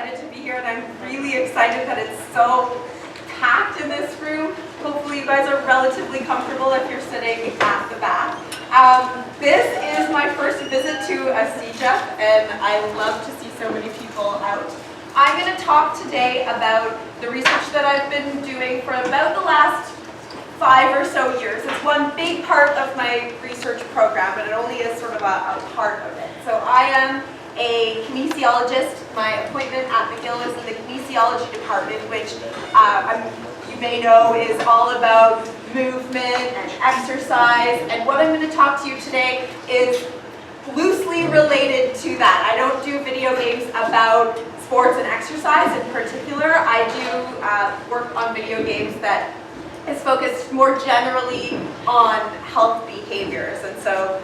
excited to be here, and I'm really excited that it's so packed in this room. Hopefully you guys are relatively comfortable if you're sitting at the back. This is my first visit to a CJEP, and I love to see so many people out. I'm going to talk today about the research that I've been doing for about the last 5 or so years. It's one big part of my research program, but it only is sort of a part of it. So I am a kinesiologist. My appointment at McGill is in the kinesiology department, which you may know is all about movement and exercise. And what I'm going to talk to you today is loosely related to that. I don't do video games about sports and exercise in particular. I do work on video games that is focused more generally on health behaviors. And so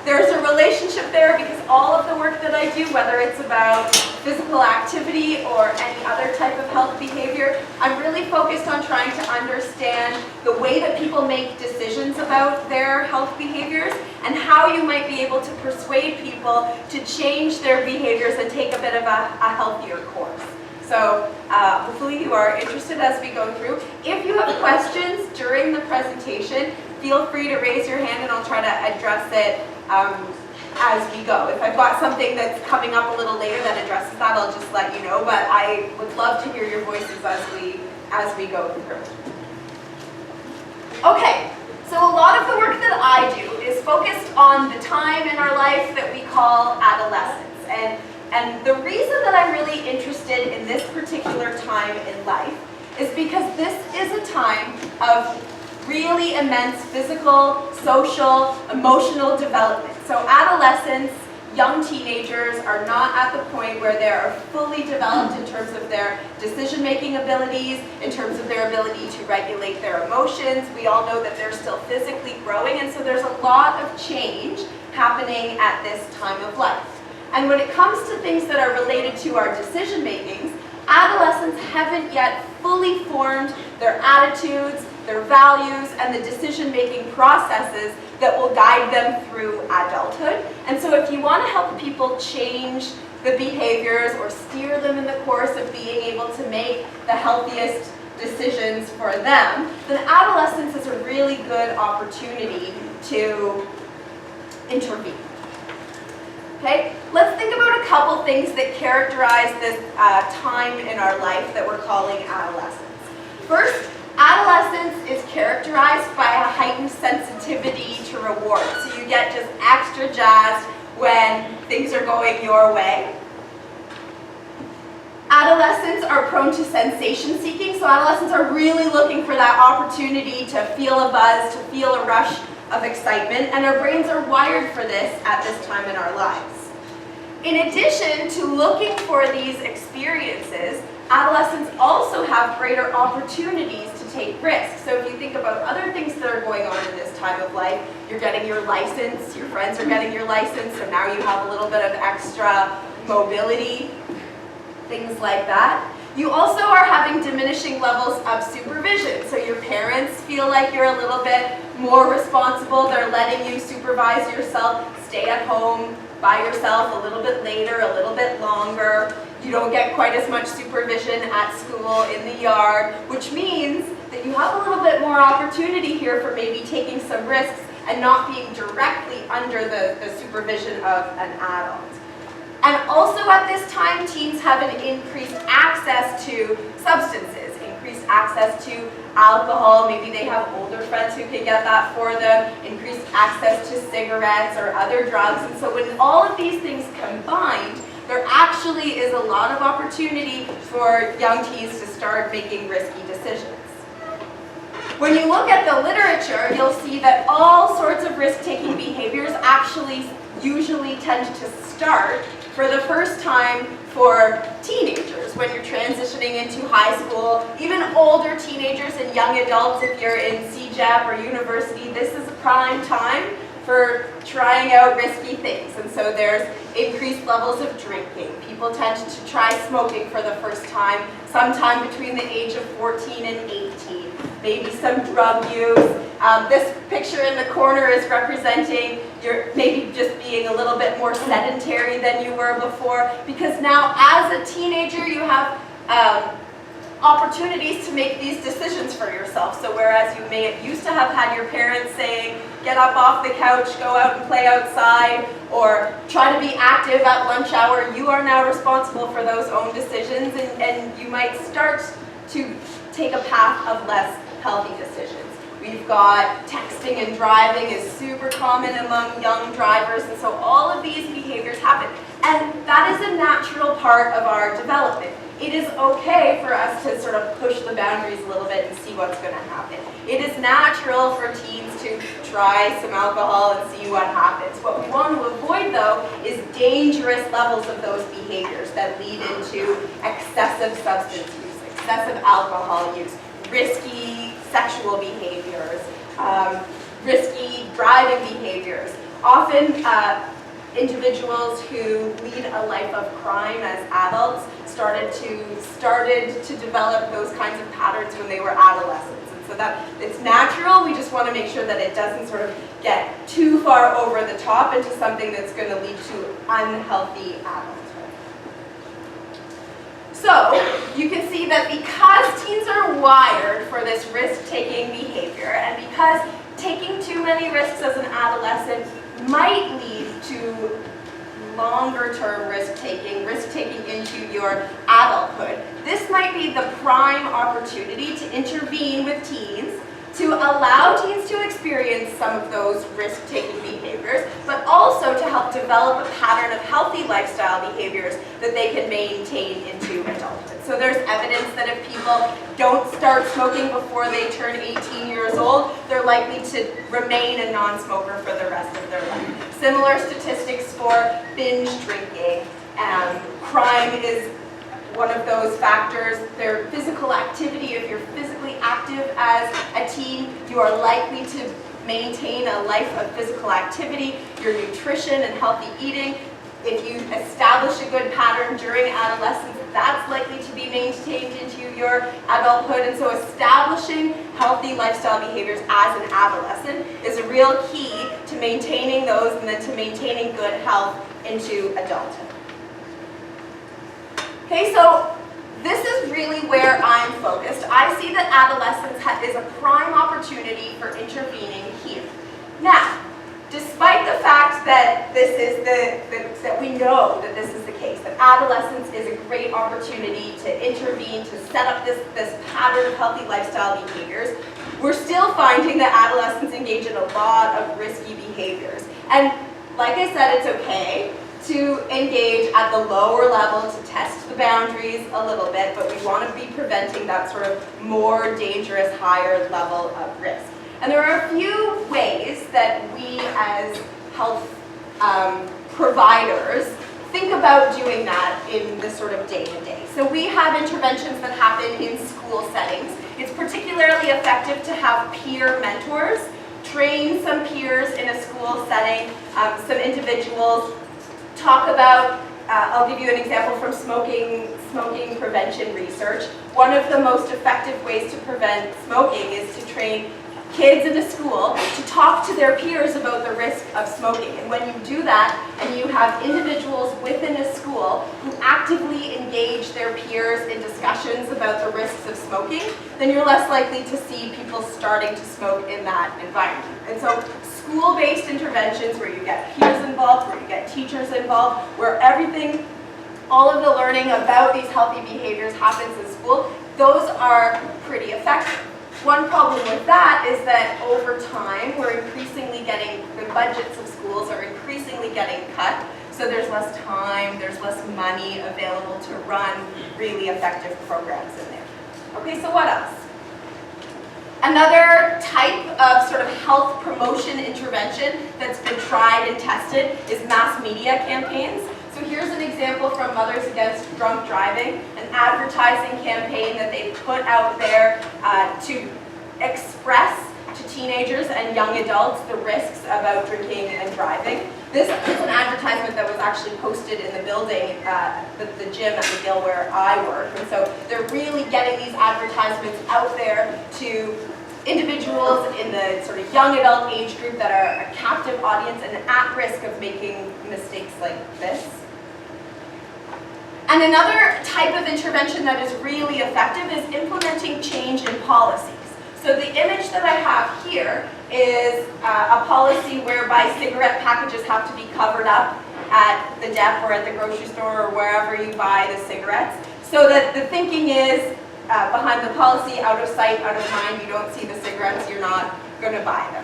there's a relationship there because all of the work that I do, whether it's about physical activity or any other type of health behavior, I'm really focused on trying to understand the way that people make decisions about their health behaviors and how you might be able to persuade people to change their behaviors and take a bit of a healthier course. So hopefully you are interested as we go through. If you have questions during the presentation, feel free to raise your hand and I'll try to address it as we go. If I've got something that's coming up a little later that addresses that, I'll just let you know, but I would love to hear your voices as we go through. Okay, so a lot of the work that I do is focused on the time in our life that we call adolescence. And the reason that I'm really interested in this particular time in life is because this is a time of really immense physical, social, emotional development. So adolescents, young teenagers are not at the point where they are fully developed in terms of their decision-making abilities, in terms of their ability to regulate their emotions. We all know that they're still physically growing, and so there's a lot of change happening at this time of life. And when it comes to things that are related to our decision-makings, adolescents haven't yet fully formed their attitudes, their values, and the decision-making processes that will guide them through adulthood. And so if you want to help people change the behaviors or steer them in the course of being able to make the healthiest decisions for them, then adolescence is a really good opportunity to intervene. Okay, let's think about a couple things that characterize this time in our life that we're calling adolescence. First, adolescence is characterized by a heightened sensitivity to reward. So you get just extra jazzed when things are going your way. Adolescents are prone to sensation seeking, so adolescents are really looking for that opportunity to feel a buzz, to feel a rush of excitement, and our brains are wired for this at this time in our lives. In addition to looking for these experiences, adolescents also have greater opportunities to take risks. So if you think about other things that are going on in this time of life, you're getting your license, your friends are getting your license, so now you have a little bit of extra mobility, things like that. You also are having diminishing levels of supervision. So your parents feel like you're a little bit more responsible. They're letting you supervise yourself, stay at home by yourself a little bit later, a little bit longer. You don't get quite as much supervision at school, in the yard, which means that you have a little bit more opportunity here for maybe taking some risks and not being directly under the supervision of an adult. And also at this time, teens have an increased access to substances, increased access to alcohol. Maybe they have older friends who can get that for them, increased access to cigarettes or other drugs. And so when all of these things combined, there actually is a lot of opportunity for young teens to start making risky decisions. When you look at the literature, you'll see that all sorts of risk-taking behaviors actually usually tend to start for the first time for teenagers when you're transitioning into high school, even older teenagers and young adults. If you're in CJEP or university, this is a prime time for trying out risky things. And so there's increased levels of drinking. People tend to try smoking for the first time, sometime between the age of 14 and 18. Maybe some drug use. This picture in the corner is representing you're maybe just being a little bit more sedentary than you were before, because now as a teenager you have opportunities to make these decisions for yourself. So whereas you may have used to have had your parents saying, get up off the couch, go out and play outside, or try to be active at lunch hour, you are now responsible for those own decisions, and you might start to take a path of less healthy decisions. We've got texting and driving is super common among young drivers, and so all of these behaviors happen. And that is a natural part of our development. It is okay for us to sort of push the boundaries a little bit and see what's going to happen. It is natural for teens to try some alcohol and see what happens. What we want to avoid, though, is dangerous levels of those behaviors that lead into excessive substance use, excessive alcohol use, risky sexual behaviors, risky driving behaviors. Often, individuals who lead a life of crime as adults started to develop those kinds of patterns when they were adolescents. And so that it's natural, we just want to make sure that it doesn't sort of get too far over the top into something that's going to lead to unhealthy adulthood. So you can see that because teens are wired for this risk-taking behavior, and because taking too many risks as an adolescent might lead to longer-term risk-taking into your adulthood, this might be the prime opportunity to intervene with teens, to allow teens to experience some of those risk-taking behaviors, but also to help develop a pattern of healthy lifestyle behaviors that they can maintain into adulthood. So there's evidence that if people don't start smoking before they turn 18 years old, they're likely to remain a non-smoker for the rest of their life. Similar statistics for binge drinking. Crime is one of those factors. Their physical activity, if you're physically active as a teen, you are likely to maintain a life of physical activity. Your nutrition and healthy eating, if you establish a good pattern during adolescence, that's likely to be maintained into your adulthood. And so establishing healthy lifestyle behaviors as an adolescent is a real key to maintaining those and then to maintaining good health into adulthood. Okay, so this is really where I'm focused. I see that adolescence is a prime opportunity for intervening here. Now, despite the fact that that we know that this is the case, that adolescence is a great opportunity to intervene, to set up this pattern of healthy lifestyle behaviors, we're still finding that adolescents engage in a lot of risky behaviors. And like I said, it's okay to engage at the lower level, to test the boundaries a little bit, but we want to be preventing that sort of more dangerous, higher level of risk. And there are a few ways that we as health providers think about doing that in the sort of day-to-day. So we have interventions that happen in school settings. It's particularly effective to have peer mentors, train some peers in a school setting, some individuals talk about, I'll give you an example from smoking prevention research. One of the most effective ways to prevent smoking is to train kids in a school to talk to their peers about the risk of smoking. And when you do that, and you have individuals within a school who actively engage their peers in discussions about the risks of smoking, then you're less likely to see people starting to smoke in that environment. And so school-based interventions where you get peers involved, where you get teachers involved, where everything, all of the learning about these healthy behaviors happens in school, those are pretty effective. One problem with that is that over time, we're increasingly getting, the budgets of schools are increasingly getting cut, so there's less time, there's less money available to run really effective programs in there. Okay, so what else? Another type of sort of health promotion intervention that's been tried and tested is mass media campaigns. So here's an example from Mothers Against Drunk Driving, an advertising campaign that they put out there to express to teenagers and young adults the risks about drinking and driving. This is an advertisement that was actually posted in the building, the gym at McGill where I work. And so they're really getting these advertisements out there to individuals in the sort of young adult age group that are a captive audience and at risk of making mistakes like this. And another type of intervention that is really effective is implementing change in policies. So the image that I have here is a policy whereby cigarette packages have to be covered up at the dep or at the grocery store or wherever you buy the cigarettes. So that the thinking is behind the policy, out of sight, out of mind, you don't see the cigarettes, you're not going to buy them.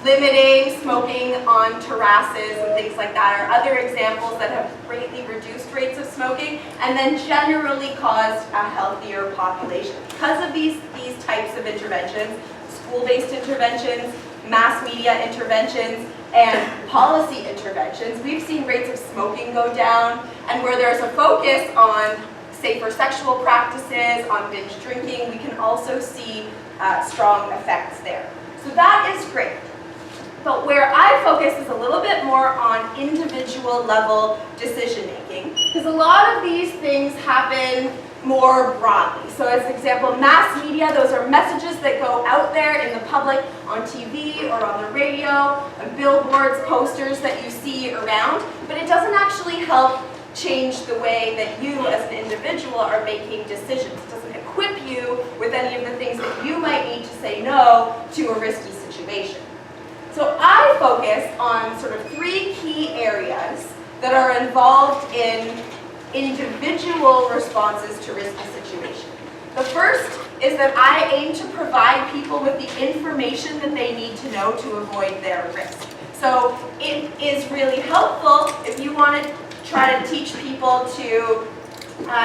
Limiting smoking on terraces and things like that are other examples that have greatly reduced rates of smoking and then generally caused a healthier population. Because of these types of interventions, school-based interventions, mass media interventions, and policy interventions, we've seen rates of smoking go down, and where there's a focus on safer sexual practices, on binge drinking, we can also see strong effects there. So that is great. But where I focus is a little bit more on individual level decision making, because a lot of these things happen more broadly. So as an example, mass media, those are messages that go out there in the public on TV or on the radio, billboards, posters that you see around, but it doesn't actually help change the way that you as an individual are making decisions. It doesn't equip you with any of the things that you might need to say no to a risky situation. So I focus on sort of 3 key areas that are involved in individual responses to risky situations. The first is that I aim to provide people with the information that they need to know to avoid their risk. So it is really helpful if you want to try to teach people to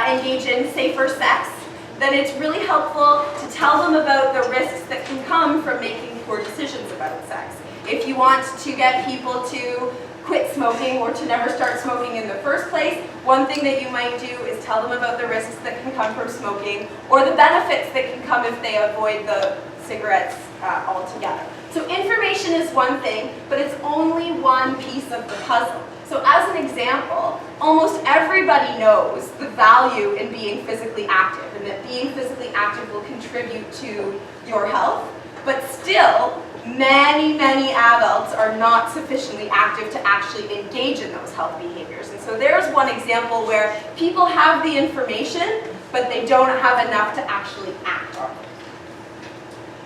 engage in safer sex, then it's really helpful to tell them about the risks that can come from making poor decisions about sex. If you want to get people to quit smoking or to never start smoking in the first place, one thing that you might do is tell them about the risks that can come from smoking or the benefits that can come if they avoid the cigarettes altogether. So information is one thing, but it's only one piece of the puzzle. So as an example, almost everybody knows the value in being physically active and that being physically active will contribute to your health, but still, many adults are not sufficiently active to actually engage in those health behaviors. And so there's one example where people have the information, but they don't have enough to actually act on it.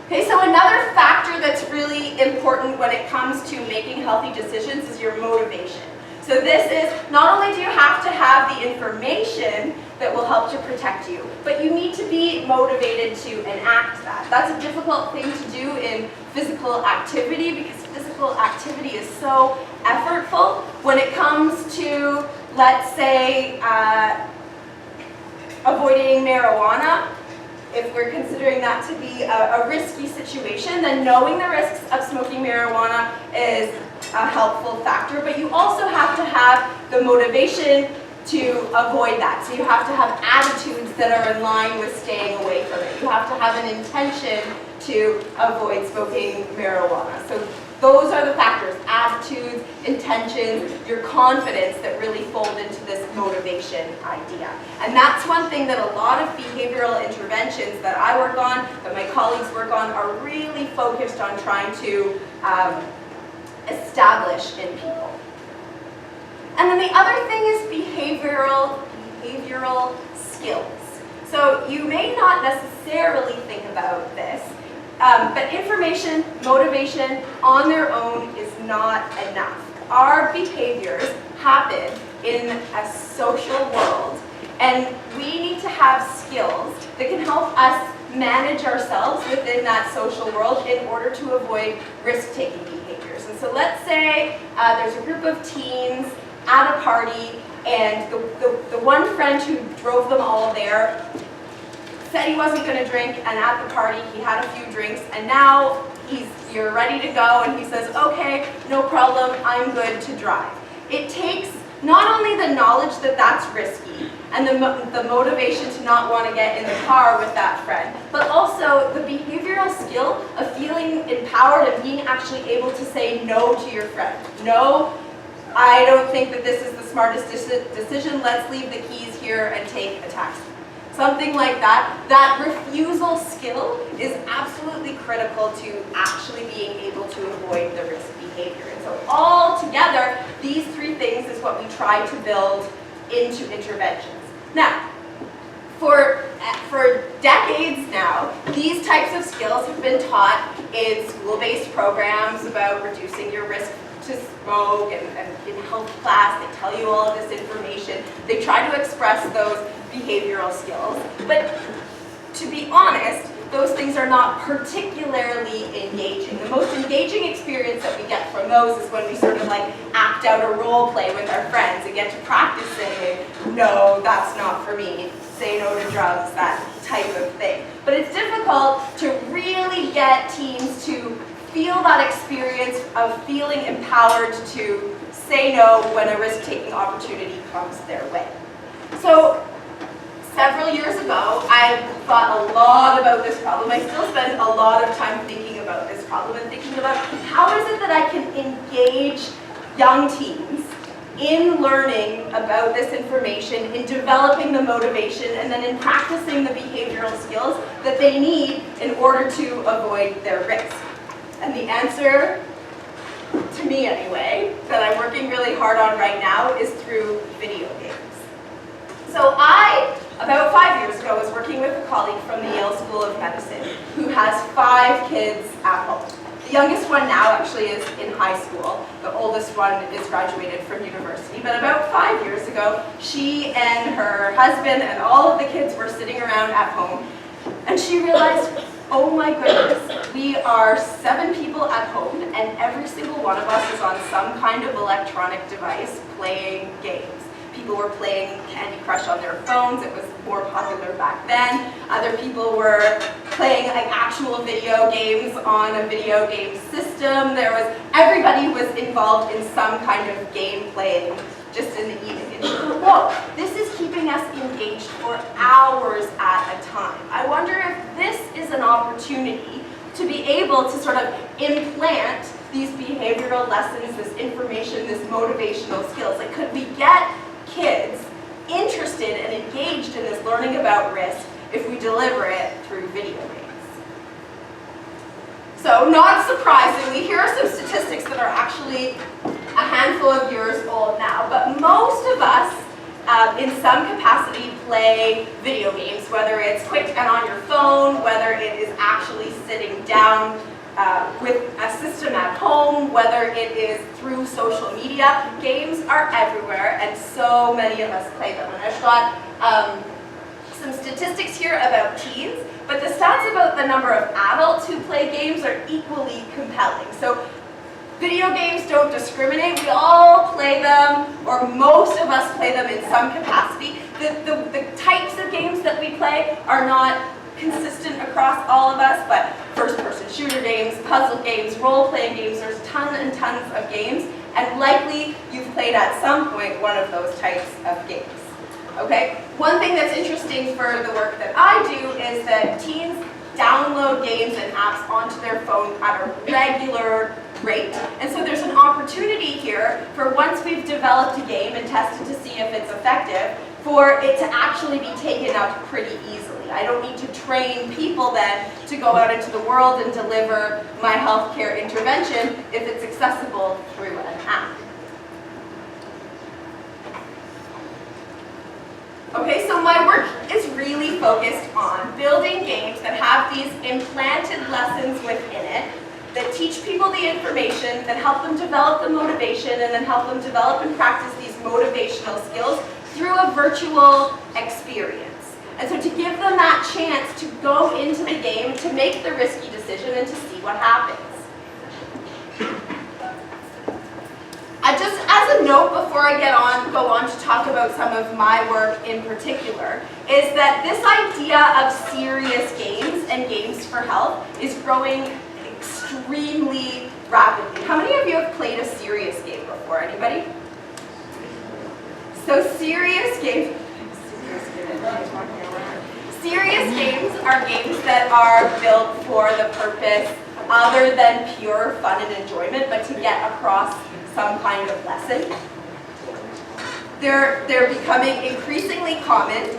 Okay, so another factor that's really important when it comes to making healthy decisions is your motivation. So this is, not only do you have to have the information that will help to protect you, but you need to be motivated to enact that. That's a difficult thing to do in physical activity because physical activity is so effortful. When it comes to, let's say, avoiding marijuana, if we're considering that to be a risky situation, then knowing the risks of smoking marijuana is a helpful factor, but you also have to have the motivation to avoid that. So you have to have attitudes that are in line with staying away from it. You have to have an intention to avoid smoking marijuana. So those are the factors, attitudes, intentions, your confidence that really fold into this motivation idea. And that's one thing that a lot of behavioral interventions that I work on, that my colleagues work on, are really focused on trying to establish in people. And then the other thing is behavioral skills. So you may not necessarily think about this, but information, motivation on their own is not enough. Our behaviors happen in a social world, and we need to have skills that can help us manage ourselves within that social world in order to avoid risk-taking behaviors. And so let's say there's a group of teens at a party, and the one friend who drove them all there said he wasn't going to drink, and at the party he had a few drinks, and now you're ready to go, and he says, okay, no problem, I'm good to drive. It takes not only the knowledge that that's risky, and the motivation to not want to get in the car with that friend, but also the behavioral skill of feeling empowered and being actually able to say no to your friend. No, I don't think that this is the smartest decision, let's leave the keys here and take a taxi. something like that. That refusal skill is absolutely critical to actually being able to avoid the risk behavior. And so all together, these three things is what we try to build into interventions. Now, for decades now, these types of skills have been taught in school-based programs about reducing your risk to smoke, and in health class they tell you all of this information. They try to express those behavioral skills, but to be honest, those things are not particularly engaging. The most engaging experience that we get from those is when we sort of like act out a role play with our friends and get to practice saying, no, that's not for me, say no to drugs, that type of thing. But it's difficult to really get teens to feel that experience of feeling empowered to say no when a risk-taking opportunity comes their way. So several years ago, I thought a lot about this problem. I still spend a lot of time thinking about this problem and thinking about how is it that I can engage young teens in learning about this information, in developing the motivation, and then in practicing the behavioral skills that they need in order to avoid their risk. And the answer, to me anyway, that I'm working really hard on right now is through video games. So I, about 5 years ago, was working with a colleague from the Yale School of Medicine who has 5 kids at home. The youngest one now actually is in high school. The oldest one is graduated from university. But about 5 years ago, she and her husband and all of the kids were sitting around at home, and she realized, oh my goodness, we are 7 people at home, and every single one of us is on some kind of electronic device playing games. People were playing Candy Crush on their phones. It was more popular back then. Other people were playing like actual video games on a video game system. Everybody was involved in some kind of game playing just in the evening. And whoa, this is keeping us engaged for hours at a time. I wonder if this is an opportunity to be able to sort of implant these behavioral lessons, this information, this motivational skills. Like, could we get kids interested and engaged in this learning about risk if we deliver it through video games? So, not surprisingly, here are some statistics that are actually a handful of years old now, but most of us in some capacity play video games, whether it's quick and on your phone, whether it is actually sitting down with a system at home, whether it is through social media. Games are everywhere, and so many of us play them. And I've got some statistics here about teens, but the stats about the number of adults who play games are equally compelling. So video games don't discriminate. We all play them, or most of us play them in some capacity. The types of games that we play are not consistent across all of us, but first-person shooter games, puzzle games, role-playing games, there's tons and tons of games, and likely you've played at some point one of those types of games. Okay? One thing that's interesting for the work that I do is that teens download games and apps onto their phone at a regular rate. And so there's an opportunity here for, once we've developed a game and tested to see if it's effective, for it to actually be taken up pretty easily. I don't need to train people then to go out into the world and deliver my healthcare intervention if it's accessible through an app. Okay, so my work is really focused on building games that have these implanted lessons within it, that teach people the information, that help them develop the motivation, and then help them develop and practice these motivational skills through a virtual experience. And so to give them that chance to go into the game, to make the risky decision, and to see what happens. Just as a note before I go on to talk about some of my work in particular, is that this idea of serious games and games for health is growing extremely rapidly. How many of you have played a serious game before? Anybody? So serious games are games that are built for the purpose other than pure fun and enjoyment, but to get across some kind of lesson. They're becoming increasingly common.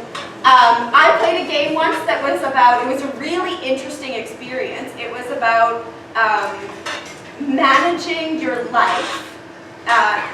I played a game once that was about, it was a really interesting experience. It was about managing your life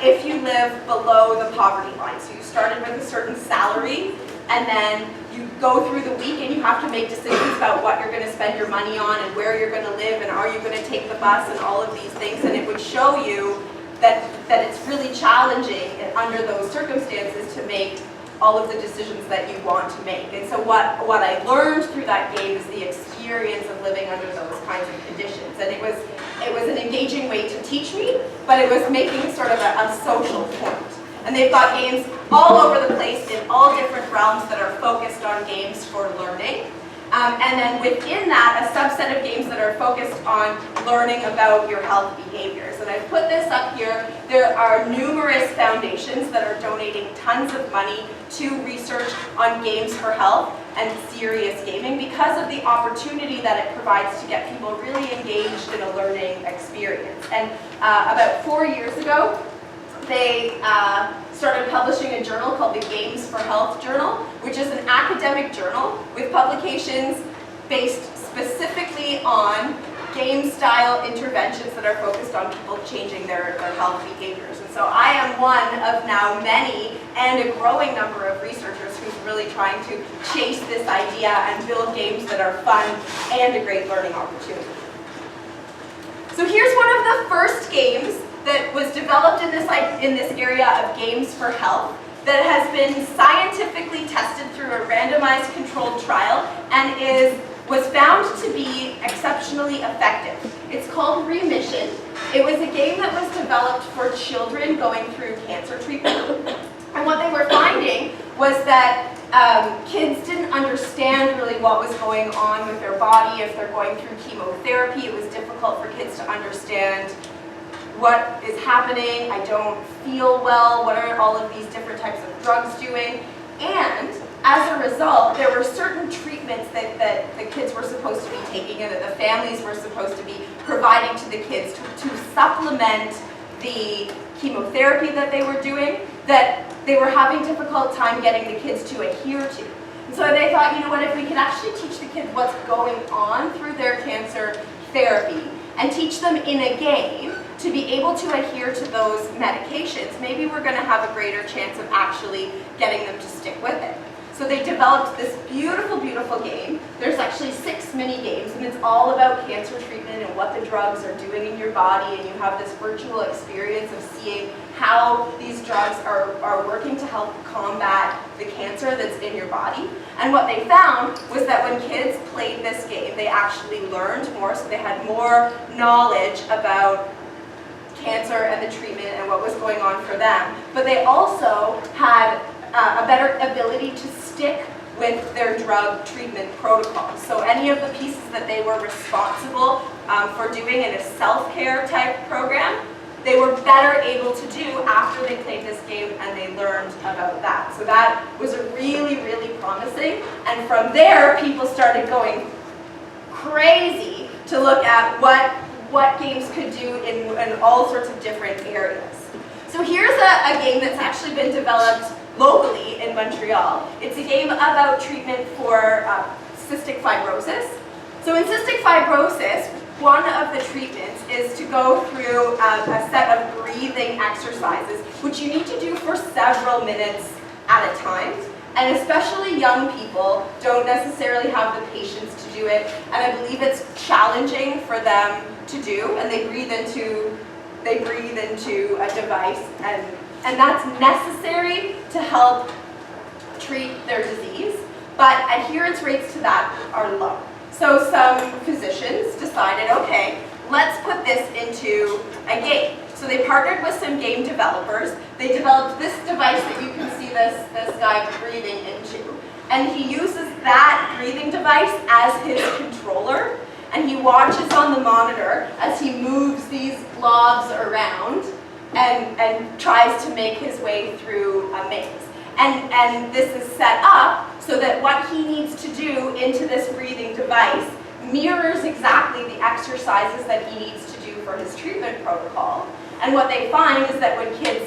if you live below the poverty line. So you started with a certain salary, and then you go through the week and you have to make decisions about what you're going to spend your money on and where you're going to live and are you going to take the bus and all of these things. And it would show you that it's really challenging under those circumstances to make all of the decisions that you want to make. And so what I learned through that game is the experience of living under those kinds of conditions. And it was an engaging way to teach me, but it was making sort of a social point. And they've got games all over the place in all different realms that are focused on games for learning. And then within that, a subset of games that are focused on learning about your health behaviors. And I've put this up here. There are numerous foundations that are donating tons of money to research on games for health and serious gaming because of the opportunity that it provides to get people really engaged in a learning experience. And about 4 years ago, they started publishing a journal called the Games for Health Journal, which is an academic journal with publications based specifically on game-style interventions that are focused on people changing their health behaviors. And so I am one of now many and a growing number of researchers who's really trying to chase this idea and build games that are fun and a great learning opportunity. So here's one of the first games that was developed in this area of games for health that has been scientifically tested through a randomized controlled trial and was found to be exceptionally effective. It's called Remission. It was a game that was developed for children going through cancer treatment. And what they were finding was that kids didn't understand really what was going on with their body. If they're going through chemotherapy, it was difficult for kids to understand what is happening, I don't feel well, what are all of these different types of drugs doing? And as a result, there were certain treatments that the kids were supposed to be taking and that the families were supposed to be providing to the kids to supplement the chemotherapy that they were doing that they were having a difficult time getting the kids to adhere to. And so they thought, you know what, if we could actually teach the kids what's going on through their cancer therapy and teach them in a game to be able to adhere to those medications, maybe we're going to have a greater chance of actually getting them to stick with it. So they developed this beautiful, beautiful game. There's actually 6 mini games, and it's all about cancer treatment and what the drugs are doing in your body, and you have this virtual experience of seeing how these drugs are working to help combat the cancer that's in your body. And what they found was that when kids played this game, they actually learned more, so they had more knowledge about cancer and the treatment and what was going on for them. But they also had a better ability to stick with their drug treatment protocols. So any of the pieces that they were responsible for doing in a self-care type program, they were better able to do after they played this game and they learned about that. So that was really, really promising. And from there, people started going crazy to look at what games could do in all sorts of different areas. So here's a game that's actually been developed locally in Montreal. It's a game about treatment for cystic fibrosis. So in cystic fibrosis, one of the treatments is to go through a set of breathing exercises, which you need to do for several minutes at a time. And especially young people don't necessarily have the patience to do it, and I believe it's challenging for them to do, and they breathe into a device, and that's necessary to help treat their disease, but adherence rates to that are low. So some physicians decided, okay, let's put this into a game. So they partnered with some game developers. They developed this device that you can see this guy breathing into. And he uses that breathing device as his controller. And he watches on the monitor as he moves these blobs around and tries to make his way through a maze. And this is set up so that what he needs to do into this breathing device mirrors exactly the exercises that he needs to do for his treatment protocol. And what they find is that when kids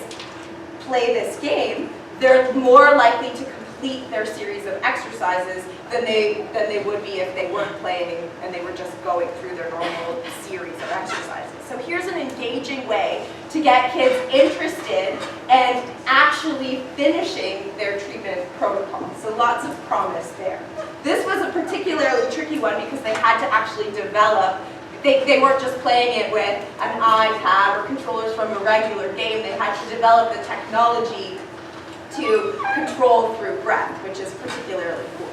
play this game, they're more likely to complete their series of exercises than they would be if they weren't playing and they were just going through their normal series of exercises. So here's an engaging way to get kids interested and actually finishing their treatment protocol. So lots of promise there. This was a particularly tricky one because they had to actually develop. They weren't just playing it with an iPad or controllers from a regular game. They had to develop the technology to control through breath, which is particularly cool.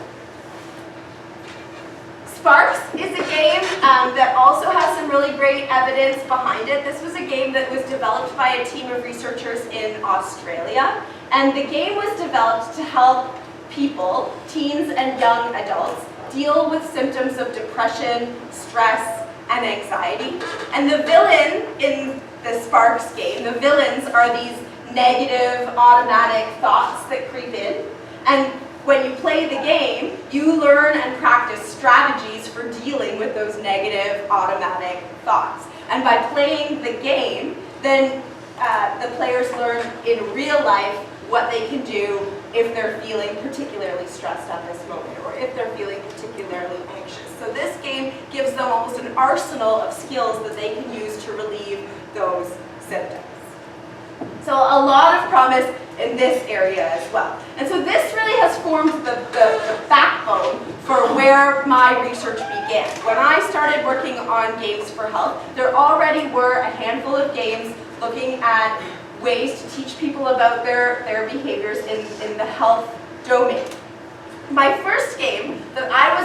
Sparks is a game that also has some really great evidence behind it. This was a game that was developed by a team of researchers in Australia, and the game was developed to help people, teens and young adults, deal with symptoms of depression, stress, and anxiety. And the villain in the Sparks game, the villains are these negative, automatic thoughts that creep in. And when you play the game, you learn and practice strategies for dealing with those negative, automatic thoughts. And by playing the game, then the players learn in real life what they can do if they're feeling particularly stressed at this moment, or if they're feeling particularly anxious. So this game gives them almost an arsenal of skills that they can use to relieve those symptoms. So a lot of promise in this area as well. And so this really has formed the backbone for where my research began. When I started working on games for health, there already were a handful of games looking at ways to teach people about their behaviors in the health domain. My first game that I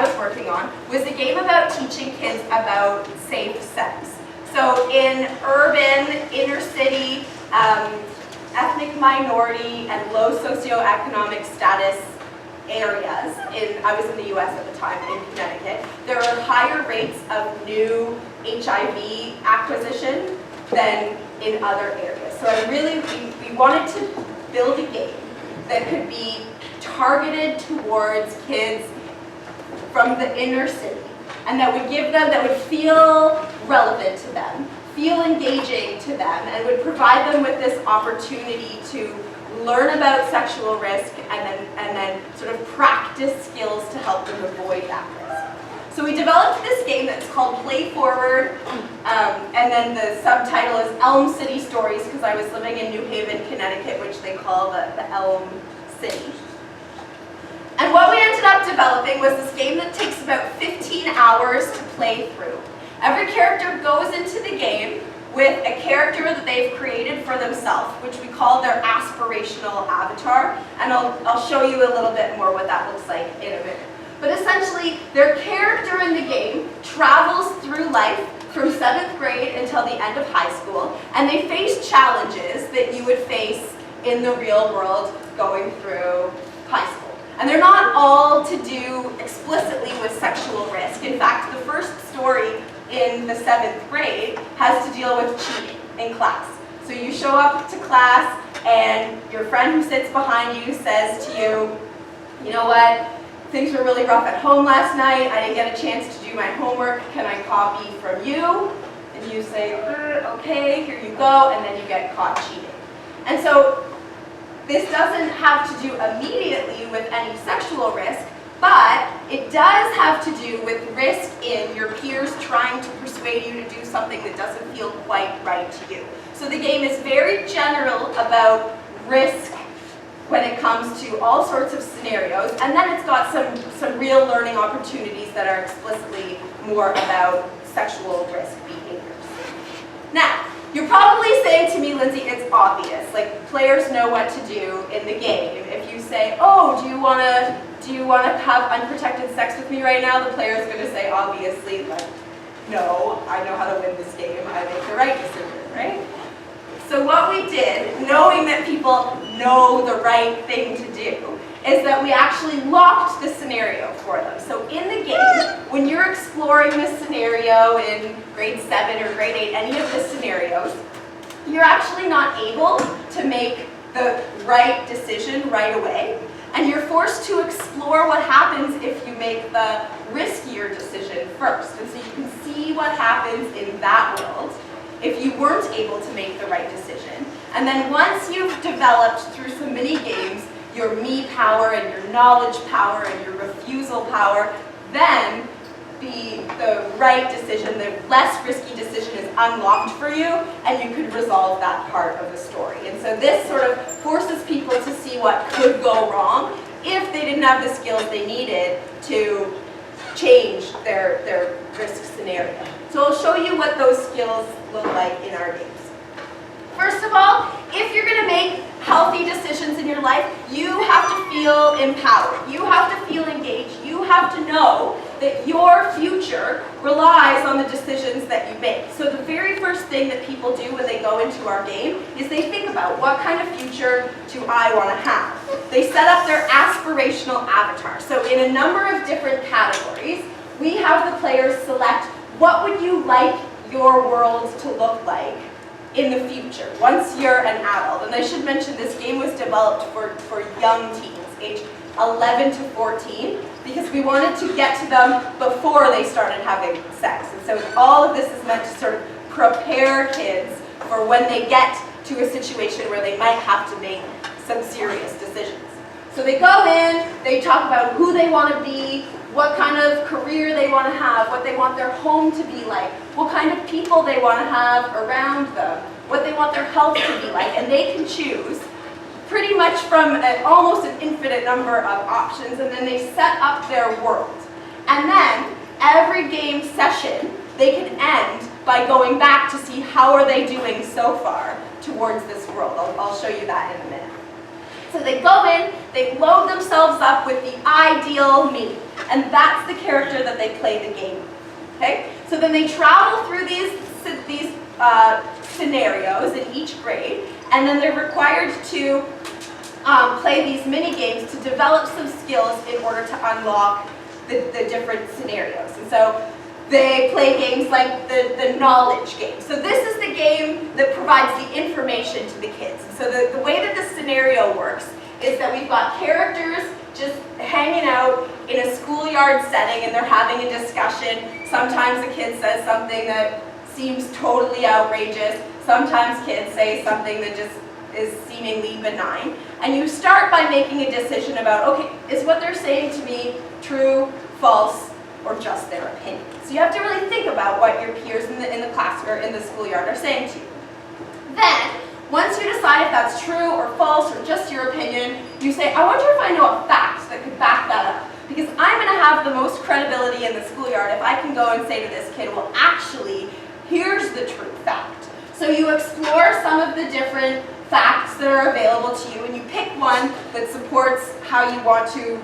was working on was a game about teaching kids about safe sex. So in urban, inner city, ethnic minority, and low socioeconomic status areas, I was in the US at the time, in Connecticut, there are higher rates of new HIV acquisition than in other areas. So we wanted to build a game that could be targeted towards kids from the inner city, and that would feel relevant to them, feel engaging to them, and would provide them with this opportunity to learn about sexual risk and then sort of practice skills to help them avoid that risk. So we developed this game that's called Play Forward, and then the subtitle is Elm City Stories, because I was living in New Haven, Connecticut, which they call the Elm City. And what we ended up developing was this game that takes about 15 hours to play through. Every character goes into the game with a character that they've created for themselves, which we call their aspirational avatar, and I'll show you a little bit more what that looks like in a minute. But essentially, their character in the game travels through life from 7th grade until the end of high school, and they face challenges that you would face in the real world going through high school. And they're not all to do explicitly with sexual risk. In fact, the first story in the 7th grade has to deal with cheating in class. So you show up to class and your friend who sits behind you says to you, you know what, things were really rough at home last night, I didn't get a chance to do my homework, can I copy from you? And you say, okay, here you go, and then you get caught cheating. And so this doesn't have to do immediately with any sexual risk, but it does have to do with risk in your peers trying to persuade you to do something that doesn't feel quite right to you. So the game is very general about risk when it comes to all sorts of scenarios, and then it's got some real learning opportunities that are explicitly more about sexual risk behaviors. Now, you're probably saying to me, Lindsay, it's obvious. Like, players know what to do in the game. If you say, oh, do you want to have unprotected sex with me right now? The player's going to say, obviously, like, no, I know how to win this game. I make the right decision, right? So what we did, knowing that people know the right thing to do, is that we actually locked the scenario for them. So in the game, when you're exploring this scenario in grade 7 or grade 8, any of the scenarios, you're actually not able to make the right decision right away. And you're forced to explore what happens if you make the riskier decision first. And so you can see what happens in that world if you weren't able to make the right decision. And then once you've developed through some mini games your me power and your knowledge power and your refusal power, then the right decision, the less risky decision is unlocked for you, and you could resolve that part of the story. And so this sort of forces people to see what could go wrong if they didn't have the skills they needed to change their risk scenario. So I'll show you what those skills look like in our games. First of all, if you're going to make healthy decisions in your life, you have to feel empowered. You have to feel engaged. You have to know that your future relies on the decisions that you make. So the very first thing that people do when they go into our game is they think about, what kind of future do I want to have? They set up their aspirational avatar. So in a number of different categories, we have the players select, what would you like your world to look like in the future, once you're an adult. And I should mention this game was developed for young teens, age 11 to 14, because we wanted to get to them before they started having sex. And so all of this is meant to sort of prepare kids for when they get to a situation where they might have to make some serious decisions. So they go in, they talk about who they want to be, what kind of career they want to have, what they want their home to be like, what kind of people they want to have around them, what they want their health to be like, and they can choose pretty much from almost an infinite number of options, and then they set up their world. And then every game session, they can end by going back to see how are they doing so far towards this world. I'll show you that in a minute. So they go in, they load themselves up with the ideal me, and that's the character that they play the game with. Okay? So then they travel through these scenarios in each grade, and then they're required to play these mini games to develop some skills in order to unlock the different scenarios. And so they play games like the knowledge game. So this is the game that provides the information to the kids. And so the way that this scenario works is that we've got characters just hanging out in a schoolyard setting, and they're having a discussion. Sometimes a kid says something that seems totally outrageous. Sometimes kids say something that just is seemingly benign. And you start by making a decision about, okay, is what they're saying to me true, false, or just their opinion? So you have to really think about what your peers in the class or in the schoolyard are saying to you. Then, once you decide if that's true or false or just your opinion, you say, I wonder if I know a fact that could back that up. Because I'm going to have the most credibility in the schoolyard if I can go and say to this kid, well, actually, here's the true fact. So you explore some of the different facts that are available to you, and you pick one that supports how you want to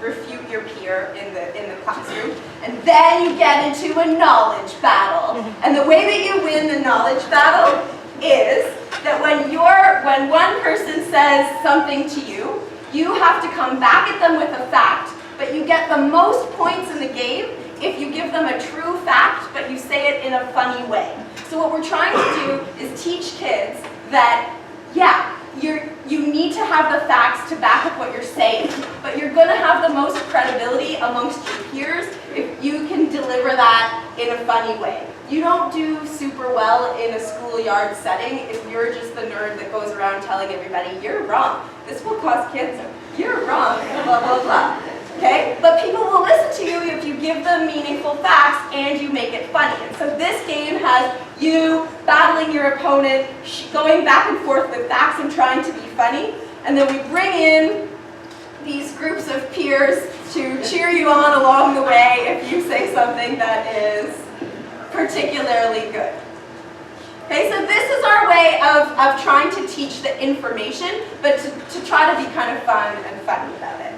refute your peer in the classroom. And then you get into a knowledge battle. And the way that you win the knowledge battle is that when one person says something to you, you have to come back at them with a fact, but you get the most points in the game if you give them a true fact, but you say it in a funny way. So what we're trying to do is teach kids that, yeah, you need to have the facts to back up what you're saying, but you're going to have the most credibility amongst your peers if you can deliver that in a funny way. You don't do super well in a schoolyard setting if you're just the nerd that goes around telling everybody, you're wrong, this will cause cancer, you're wrong, blah, blah, blah. Okay? But people will listen to you if you give them meaningful facts and you make it funny. And so this game has you battling your opponent, going back and forth with facts and trying to be funny. And then we bring in these groups of peers to cheer you on along the way if you say something that is particularly good. Okay, so this is our way of trying to teach the information, but to try to be kind of fun and funny about it.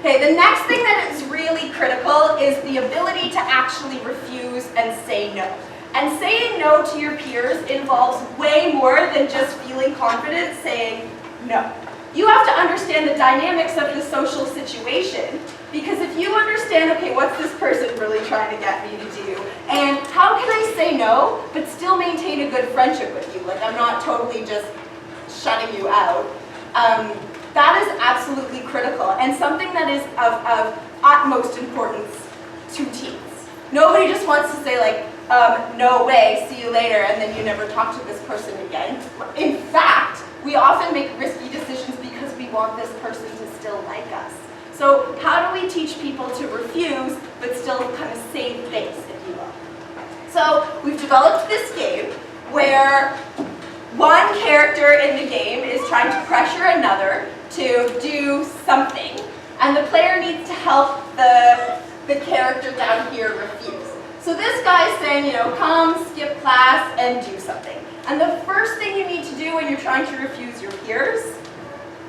Okay, the next thing that is really critical is the ability to actually refuse and say no. And saying no to your peers involves way more than just feeling confident saying no. You have to understand the dynamics of the social situation, because if you understand, okay, what's this person really trying to get me to do, and how can I say no but still maintain a good friendship with you, like I'm not totally just shutting you out, that is absolutely critical and something that is of utmost importance to teens. Nobody just wants to say like, no way, see you later, and then you never talk to this person again. In fact, we often make risky decisions because we want this person to still like us. So how do we teach people to refuse, but still kind of save face, if you will? So we've developed this game where one character in the game is trying to pressure another to do something, and the player needs to help the character down here refuse. So this guy's saying, come, skip class, and do something. And the first thing you need to do when you're trying to refuse your peers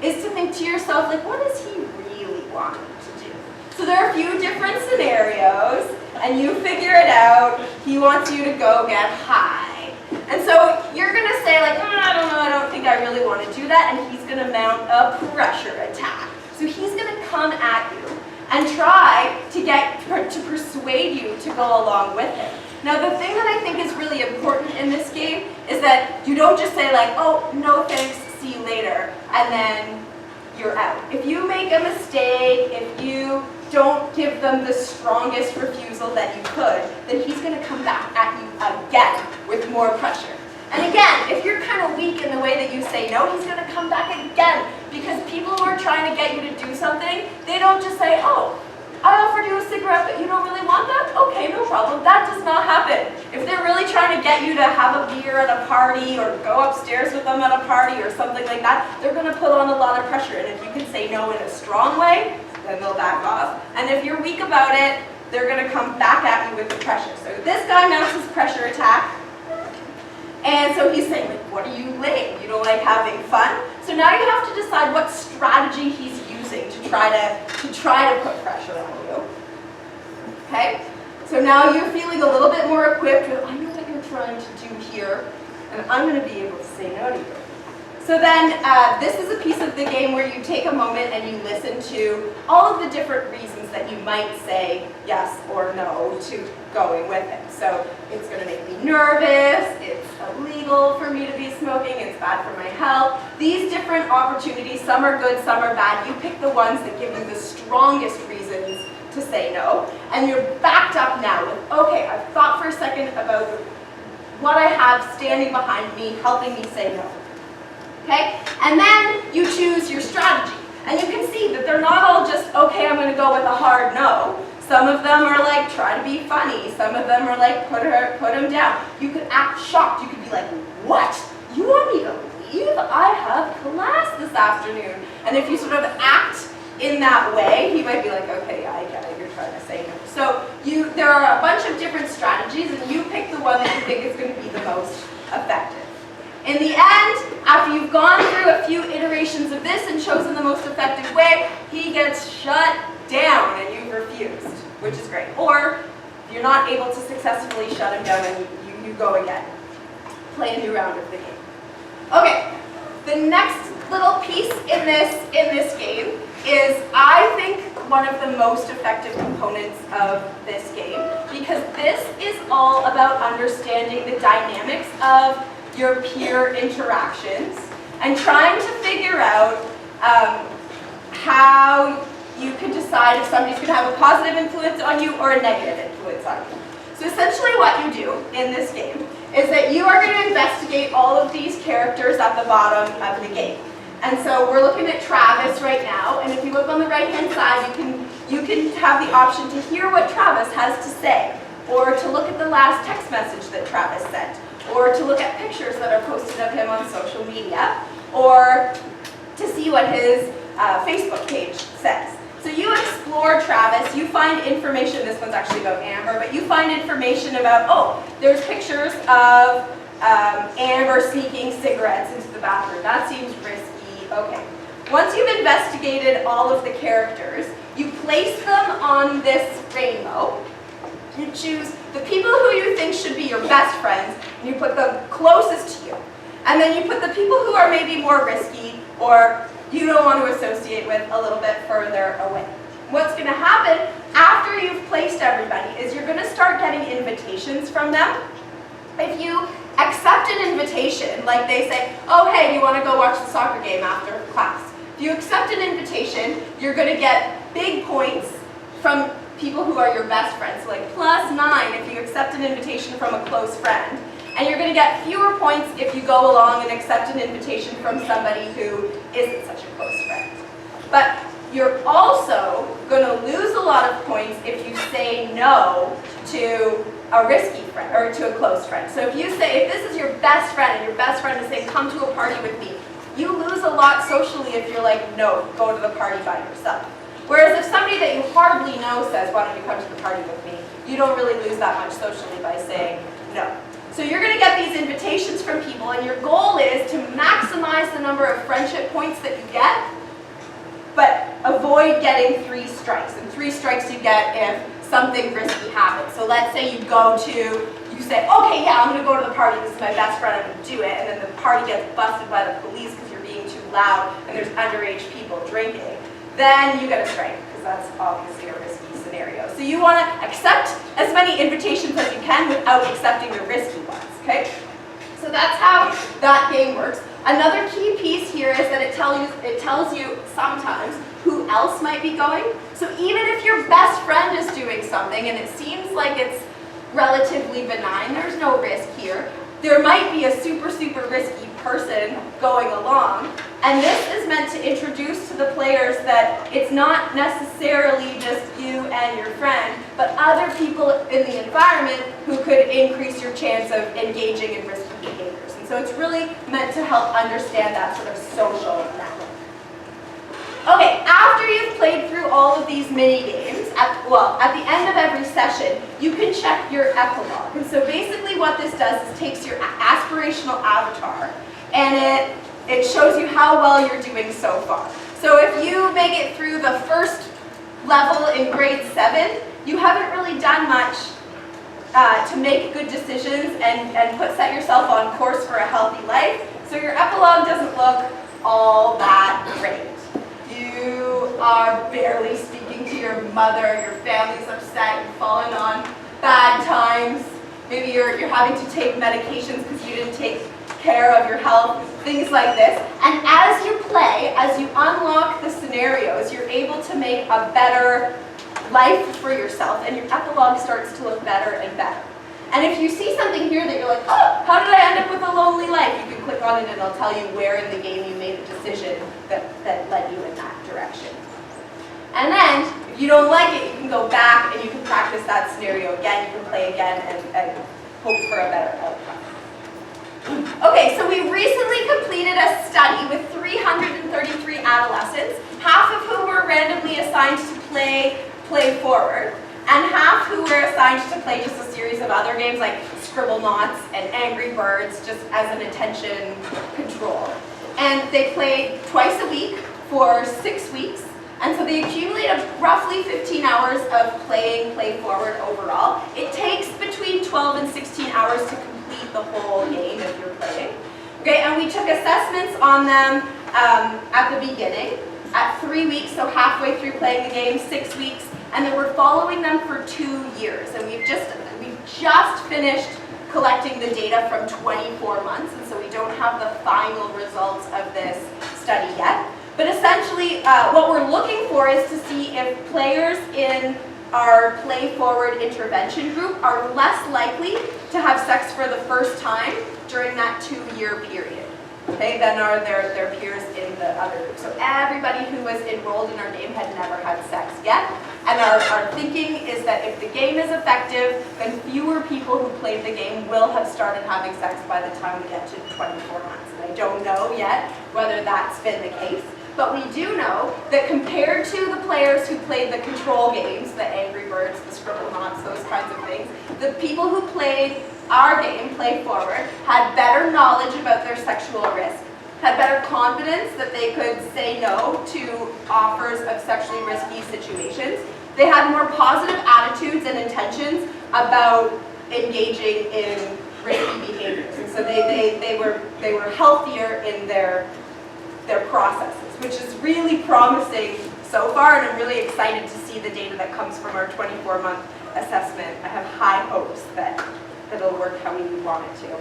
is to think to yourself, like, what does he really want to do? So there are a few different scenarios, and you figure it out. He wants you to go get high. And so you're going to say, like, I don't know, I don't think I really want to do that, and he's going to mount a pressure attack. So he's going to come at you and try to persuade you to go along with him. Now the thing that I think is really important in this game is that you don't just say like, oh, no thanks, see you later, and then you're out. If you make a mistake, if you don't give them the strongest refusal that you could, then he's going to come back at you again with more pressure. And again, if you're kind of weak in the way that you say no, he's going to come back again, because people who are trying to get you to do something, they don't just say, oh, I offered you a cigarette, but you don't really want that? Okay, no problem. That does not happen. If they're really trying to get you to have a beer at a party or go upstairs with them at a party or something like that, they're going to put on a lot of pressure. And if you can say no in a strong way, then they'll back off. And if you're weak about it, they're going to come back at you with the pressure. So this guy mounts his pressure attack. And so he's saying, like, what are you lame? You don't like having fun? So now you have to decide what strategy he's using to try to put pressure on you. Okay? So now you're feeling a little bit more equipped with, I know what you're trying to do here, and I'm going to be able to say no to you. So then this is a piece of the game where you take a moment and you listen to all of the different reasons that you might say yes or no to going with it. So it's going to make me nervous, it's illegal for me to be smoking, it's bad for my health. These different opportunities, some are good, some are bad. You pick the ones that give you the strongest reasons to say no. And you're backed up now with, okay, I've thought for a second about what I have standing behind me, helping me say no. Okay? And then you choose your strategy. And you can see that they're not all just, okay, I'm going to go with a hard no. Some of them are like, try to be funny. Some of them are like, put him down. You could act shocked. You could be like, what? You want me to leave? I have class this afternoon. And if you sort of act in that way, he might be like, okay, yeah, I get it. You're trying to say no. So there are a bunch of different strategies, and you pick the one that you think is going to be the most effective. In the end, after you've gone through a few iterations of this and chosen the most effective way, he gets shut down and you've refused, which is great. Or if you're not able to successfully shut him down, and you go again. Play a new round of the game. Okay, the next little piece in this game is, I think, one of the most effective components of this game, because this is all about understanding the dynamics of your peer interactions and trying to figure out how you can decide if somebody's going to have a positive influence on you or a negative influence on you. So essentially what you do in this game is that you are going to investigate all of these characters at the bottom of the game. And so we're looking at Travis right now, and if you look on the right-hand side, you can have the option to hear what Travis has to say, or to look at the last text message that Travis sent, or to look at pictures that are posted of him on social media, or to see what his Facebook page says. So you explore Travis, you find information, this one's actually about Amber, but you find information about, oh, there's pictures of Amber sneaking cigarettes into the bathroom. That seems risky. Okay. Once you've investigated all of the characters, you place them on this rainbow. You choose the people who you think should be your best friends, and you put them closest to you. And then you put the people who are maybe more risky, or you don't want to associate with, a little bit further away. What's going to happen after you've placed everybody is you're going to start getting invitations from them. If you accept an invitation, like they say, oh hey, do you want to go watch the soccer game after class? If you accept an invitation, you're going to get big points from people who are your best friends, so like +9 if you accept an invitation from a close friend. And you're going to get fewer points if you go along and accept an invitation from somebody who isn't such a close friend. But you're also going to lose a lot of points if you say no to a risky friend or to a close friend. So if this is your best friend and your best friend is saying, come to a party with me, you lose a lot socially if you're like, no, go to the party by yourself. Whereas if somebody that you hardly know says, why don't you come to the party with me, you don't really lose that much socially by saying no. So you're going to get these invitations from people, and your goal is to maximize the number of friendship points that you get, but avoid getting 3 strikes. And 3 strikes you get if something risky happens. So let's say you say, okay, yeah, I'm going to go to the party, this is my best friend, I'm going to do it, and then the party gets busted by the police because you're being too loud and there's underage people drinking. Then you get a strike, because that's obviously a risky scenario. So you want to accept as many invitations as you can without accepting the risky ones, okay? So that's how that game works. Another key piece here is that it tells you sometimes who else might be going. So even if your best friend is doing something and it seems like it's relatively benign, there's no risk here, there might be a super, super risky person going along. And this is meant to introduce to the players that it's not necessarily just you and your friend, but other people in the environment who could increase your chance of engaging in risky behaviors. And so it's really meant to help understand that sort of social network. Okay, after you've played through all of these mini games, at the end of every session, you can check your epilogue. And so basically what this does is takes your aspirational avatar and it shows you how well you're doing so far. So if you make it through the first level in grade 7, you haven't really done much to make good decisions and set yourself on course for a healthy life. So your epilogue doesn't look all that great. You are barely speaking to your mother, your family's upset, you've fallen on bad times, maybe you're having to take medications because you didn't take care of your health, things like this. And as you play, as you unlock the scenarios, you're able to make a better life for yourself, and your epilogue starts to look better and better. And if you see something here that you're like, oh, how did I end up with a lonely life? You can click on it and it'll tell you where in the game you made the decision that led you in that direction. And then, if you don't like it, you can go back and you can practice that scenario again, you can play again and hope for a better outcome. Okay, so we recently completed a study with 333 adolescents, half of whom were randomly assigned to play forward, and half who were assigned to play just a series of other games like Scribble Knots and Angry Birds, just as an attention control. And they played twice a week for 6 weeks, and so they accumulated roughly 15 hours of play forward overall. It takes between 12 and 16 hours to complete the whole game if you're playing. Okay, and we took assessments on them at the beginning, at 3 weeks, so halfway through playing the game, 6 weeks, and then we're following them for 2 years. And we've just finished collecting the data from 24 months, and so we don't have the final results of this study yet. But essentially, what we're looking for is to see if players in our play forward intervention group are less likely to have sex for the first time during that 2-year period, okay, than are their peers in the other group. So everybody who was enrolled in our game had never had sex yet. And our thinking is that if the game is effective, then fewer people who played the game will have started having sex by the time we get to 24 months. And I don't know yet whether that's been the case. But we do know that compared to the players who played the control games, the Angry Birds, the Scribble Knots, those kinds of things, the people who played our game, Play Forward, had better knowledge about their sexual risk, had better confidence that they could say no to offers of sexually risky situations. They had more positive attitudes and intentions about engaging in risky behaviors. And so they were healthier in their processes, which is really promising so far, and I'm really excited to see the data that comes from our 24-month assessment. I have high hopes that it'll work how we want it to.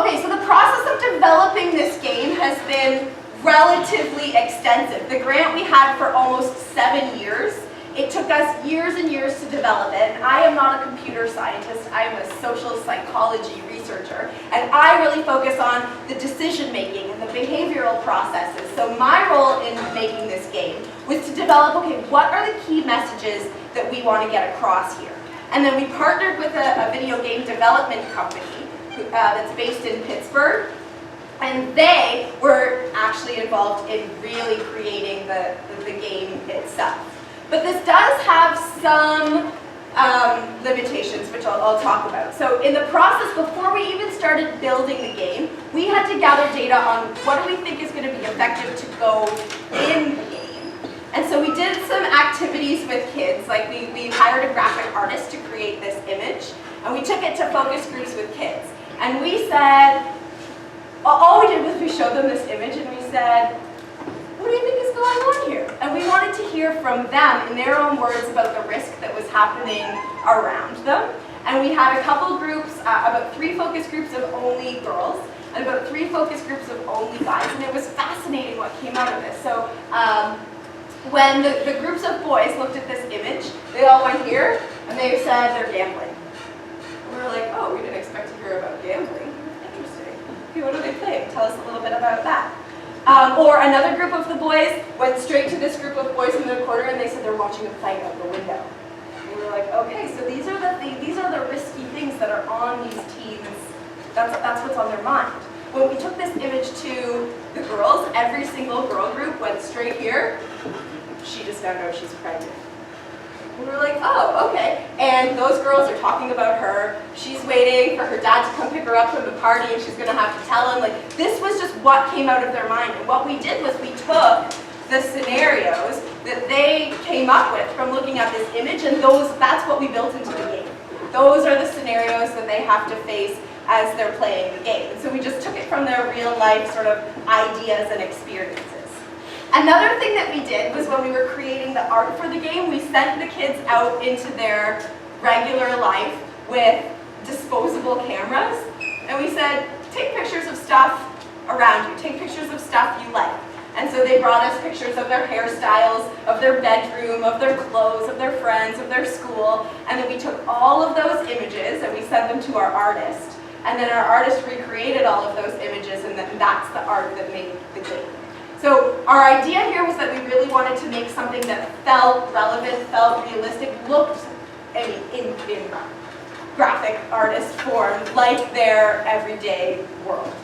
Okay, so the process of developing this game has been relatively extensive. The grant we had for almost 7 years. It took us years and years to develop it, and I am not a computer scientist, I am a social psychology researcher, and I really focus on the decision making and the the behavioral processes. So my role in making this game was to develop, okay, what are the key messages that we want to get across here? And then we partnered with a video game development company that's based in Pittsburgh, and they were actually involved in really creating the game itself. But this does have some limitations, which I'll talk about. So in the process, before we even started building the game, we had to gather data on what do we think is going to be effective to go in the game. And so we did some activities with kids, like we hired a graphic artist to create this image, and we took it to focus groups with kids. And we said, all we did was we showed them this image and we said, what do you think is going on here? And we wanted to hear from them in their own words about the risk that was happening around them. And we had a couple groups, about 3 focus groups of only girls, and about 3 focus groups of only guys, and it was fascinating what came out of this. So when the groups of boys looked at this image, they all went here, and they said they're gambling. And we were like, oh, we didn't expect to hear about gambling. Interesting. Okay, what are they playing? Tell us a little bit about that. Or another group of the boys went straight to this group of boys in the corner and they said they're watching a fight out the window. And we were like, okay, so these are the risky things that are on these teens. That's what's on their mind. When we took this image to the girls, every single girl group went straight here. She just found out she's pregnant. And we were like, oh, okay. And those girls are talking about her. She's waiting for her dad to come pick her up from the party, and she's going to have to tell him. Like, this was just what came out of their mind. And what we did was we took the scenarios that they came up with from looking at this image, and that's what we built into the game. Those are the scenarios that they have to face as they're playing the game. And so we just took it from their real life sort of ideas and experiences. Another thing that we did was when we were creating the art for the game, we sent the kids out into their regular life with disposable cameras, and we said, take pictures of stuff around you, take pictures of stuff you like. And so they brought us pictures of their hairstyles, of their bedroom, of their clothes, of their friends, of their school, and then we took all of those images and we sent them to our artist, and then our artist recreated all of those images, and then that's the art that made the game. So our idea here was that we really wanted to make something that felt relevant, felt realistic, looked in graphic artist form like their everyday world.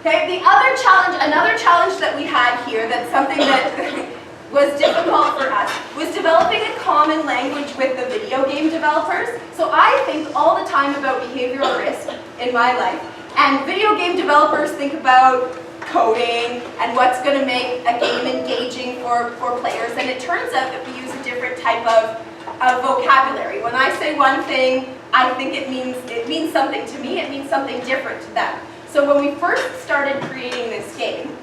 Okay, another challenge that we had here, that's something that was difficult for us, was developing a common language with the video game developers. So I think all the time about behavioral risk in my life, and video game developers think about coding and what's going to make a game engaging for players, and it turns out that we use a different type of vocabulary. When I say one thing, I think it means something to me, it means something different to them. So when we first started creating this game,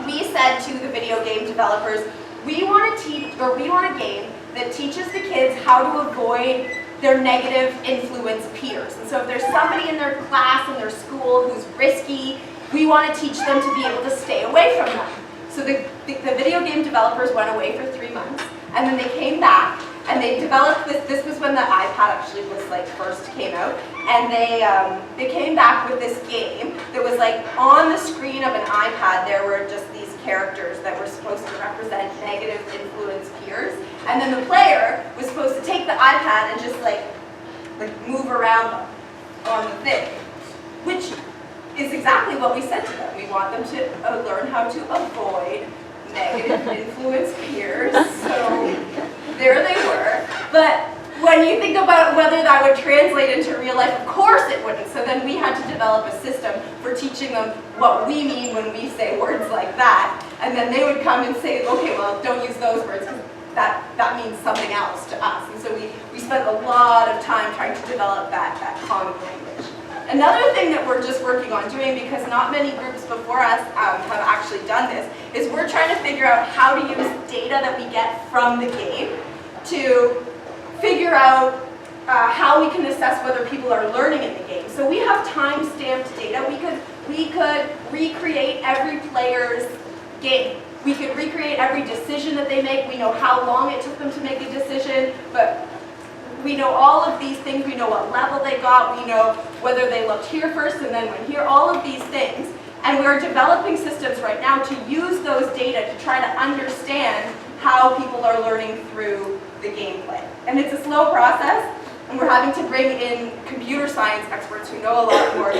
we said to the video game developers, we want a game that teaches the kids how to avoid their negative influence peers. And so if there's somebody in their class, in their school, who's risky, we want to teach them to be able to stay away from them. So the video game developers went away for 3 months, and then they came back, and they developed this. This was when the iPad actually was like first came out, and they came back with this game that was like on the screen of an iPad. There were just these characters that were supposed to represent negative influence peers, and then the player was supposed to take the iPad and just like move around them on the thing, which is exactly what we said to them. We want them to learn how to avoid negative influence peers. So there they were. But when you think about whether that would translate into real life, of course it wouldn't. So then we had to develop a system for teaching them what we mean when we say words like that. And then they would come and say, okay, well, don't use those words because that means something else to us. And so we spent a lot of time trying to develop that common language. Another thing that we're just working on doing, because not many groups before us have actually done this, is we're trying to figure out how to use data that we get from the game to figure out how we can assess whether people are learning in the game. So we have time-stamped data. We could recreate every player's game. We could recreate every decision that they make. We know how long it took them to make a decision, but we know all of these things. We know what level they got. We know whether they looked here first and then went here, all of these things. And we're developing systems right now to use those data to try to understand how people are learning through the gameplay. And it's a slow process, and we're having to bring in computer science experts who know a lot more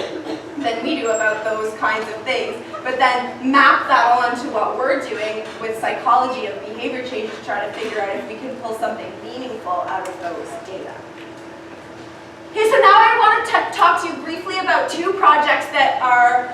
than we do about those kinds of things, but then map that onto what we're doing with psychology of behavior change to try to figure out if we can pull something meaningful out of those data. Okay, so now I want to talk to you briefly about two projects that are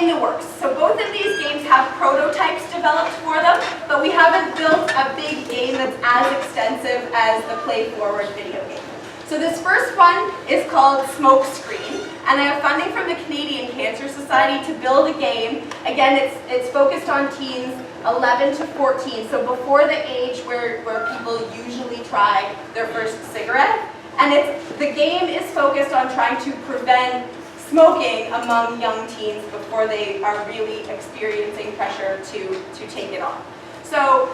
in the works. So both of these games have prototypes developed for them, but we haven't built a big game that's as extensive as the Play Forward video game. So this first one is called Smoke Screen, and I have funding from the Canadian Cancer Society to build a game. Again, it's focused on teens 11 to 14, so before the age where people usually try their first cigarette. And the game is focused on trying to prevent smoking among young teens before they are really experiencing pressure to take it on. So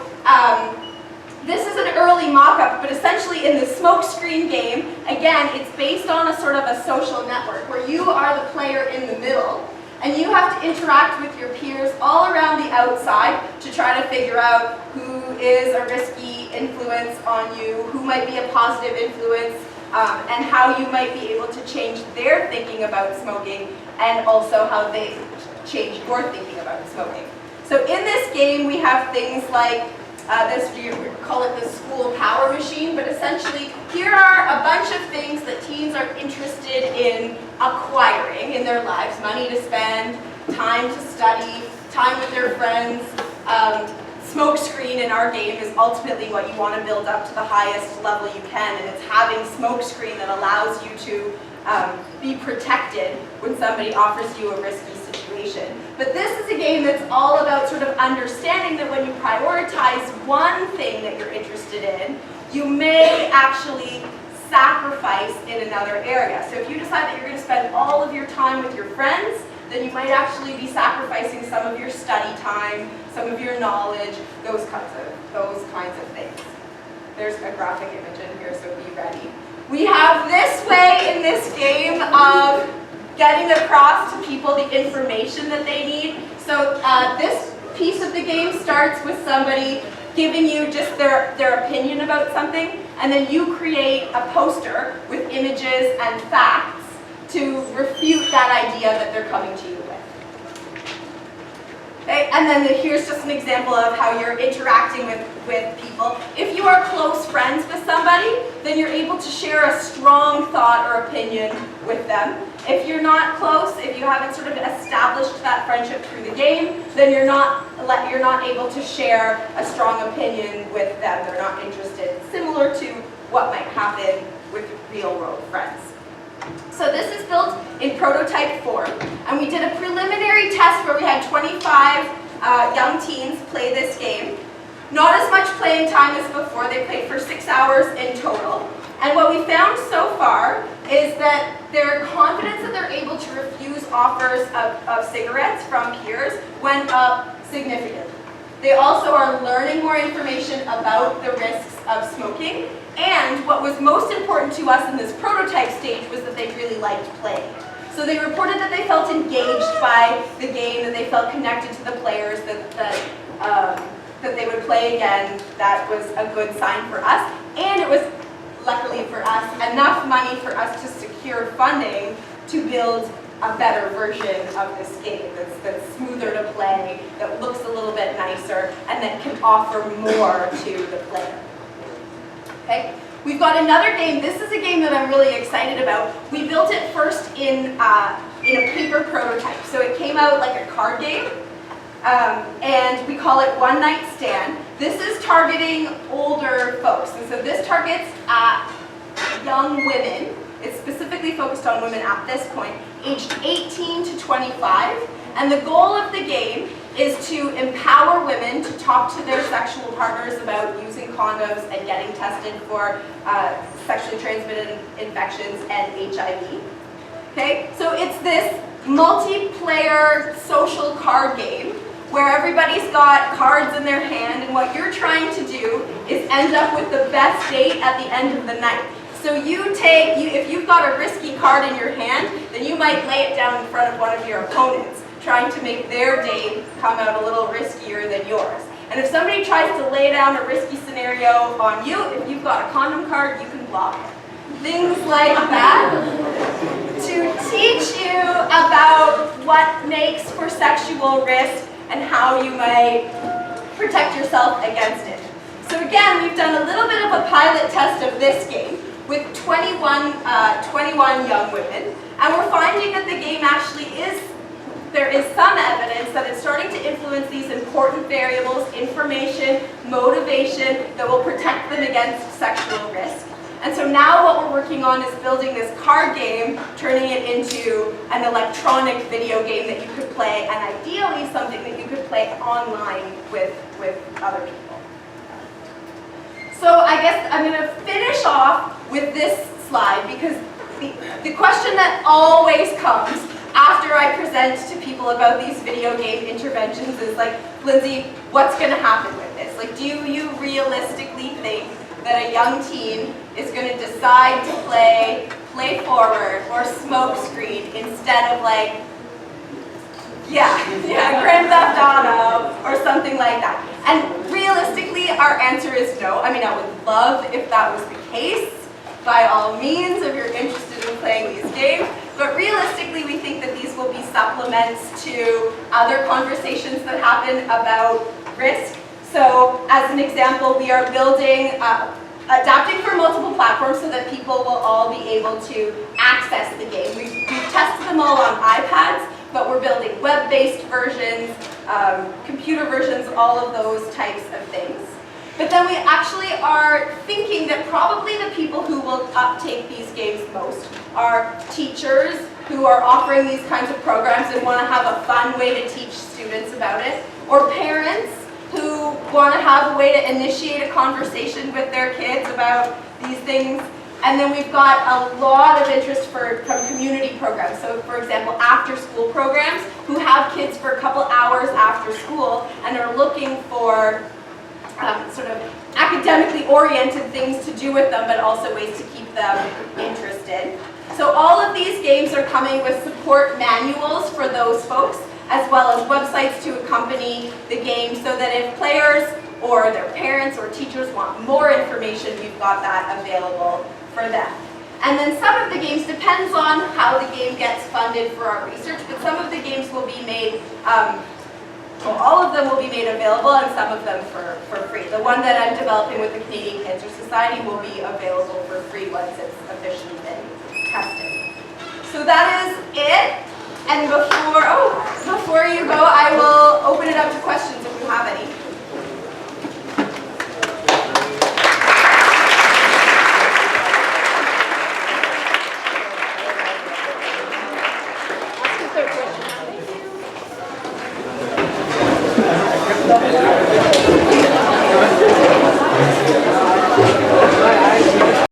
this is an early mock-up, but essentially in the Smoke Screen game, again, it's based on a sort of a social network where you are the player in the middle, and you have to interact with your peers all around the outside to try to figure out who is a risky influence on you, who might be a positive influence, and how you might be able to change their thinking about smoking, and also how they change your thinking about smoking. So in this game, we have things like we call it the school power machine, but essentially here are a bunch of things that teens are interested in acquiring in their lives: money to spend, time to study, time with their friends. Smoke Screen in our game is ultimately what you want to build up to the highest level you can, and it's having Smoke Screen that allows you to be protected when somebody offers you a risky situation. But this is a game that's all about sort of understanding that when you prioritize one thing that you're interested in, you may actually sacrifice in another area. So if you decide that you're going to spend all of your time with your friends, then you might actually be sacrificing some of your study time, some of your knowledge, those kinds of things. There's a graphic image in here, so be ready. We have this way in this game of getting across to people the information that they need. So this piece of the game starts with somebody giving you just their opinion about something, and then you create a poster with images and facts to refute that idea that they're coming to you with. Okay? And then here's just an example of how you're interacting with people. If you are close friends with somebody, then you're able to share a strong thought or opinion with them. If you're not close, if you haven't sort of established that friendship through the game, then you're not able to share a strong opinion with them. They're not interested. Similar to what might happen with real world friends. So this is built in prototype form, and we did a preliminary test where we had 25 young teens play this game. Not as much playing time as before. They played for 6 hours in total. And what we found so far is that their confidence that they're able to refuse offers of cigarettes from peers went up significantly. They also are learning more information about the risks of smoking. And what was most important to us in this prototype stage was that they really liked playing. So they reported that they felt engaged by the game, that they felt connected to the players, that they would play again. That was a good sign for us. And it was, luckily for us, enough money for us to secure funding to build a better version of this game that's smoother to play, that looks a little bit nicer, and that can offer more to the player. Okay? We've got another game. This is a game that I'm really excited about. We built it first in a paper prototype. So it came out like a card game, and we call it One Night Stand. This is targeting older folks, and so this targets young women. It's specifically focused on women at this point, aged 18 to 25. And the goal of the game is to empower women to talk to their sexual partners about using condoms and getting tested for sexually transmitted infections and HIV. Okay, so it's this multiplayer social card game where everybody's got cards in their hand, and what you're trying to do is end up with the best date at the end of the night. So if you've got a risky card in your hand, then you might lay it down in front of one of your opponents trying to make their day come out a little riskier than yours. And if somebody tries to lay down a risky scenario on you, if you've got a condom card, you can block it. Things like that to teach you about what makes for sexual risk and how you might protect yourself against it. So again, we've done a little bit of a pilot test of this game with 21 young women, and we're finding that the game actually there is some evidence that it's starting to influence these important variables, information, motivation, that will protect them against sexual risk. And so now what we're working on is building this card game, turning it into an electronic video game that you could play, and ideally something that you could play online with other people. So I guess I'm going to finish off with this slide, because the question that always comes after I present to people about these video game interventions is like, Lindsay, what's going to happen with this? Like, do you realistically think that a young teen is going to decide to play forward or smoke screen instead of like, Grand Theft Auto or something like that? And realistically, our answer is no. I mean, I would love if that was the case. By all means, if you're interested in playing these games. But realistically, we think that these will be supplements to other conversations that happen about risk. So, as an example, we are building, adapting for multiple platforms so that people will all be able to access the game. We've tested them all on iPads, but we're building web-based versions, computer versions, all of those types of things. But then we actually are thinking that probably the people who will uptake these games most are teachers who are offering these kinds of programs and want to have a fun way to teach students about it, or parents who want to have a way to initiate a conversation with their kids about these things. And then we've got a lot of interest from community programs. So for example, after school programs who have kids for a couple hours after school and are looking for sort of academically oriented things to do with them, but also ways to keep them interested. So all of these games are coming with support manuals for those folks, as well as websites to accompany the game, so that if players or their parents or teachers want more information, we've got that available for them. And then some of the games, depends on how the game gets funded for our research, but some of the games will be made, well, all of them will be made available, and some of them for free. The one that I'm developing with the Canadian Cancer Society will be available for free once it's officially been tested. So that is it.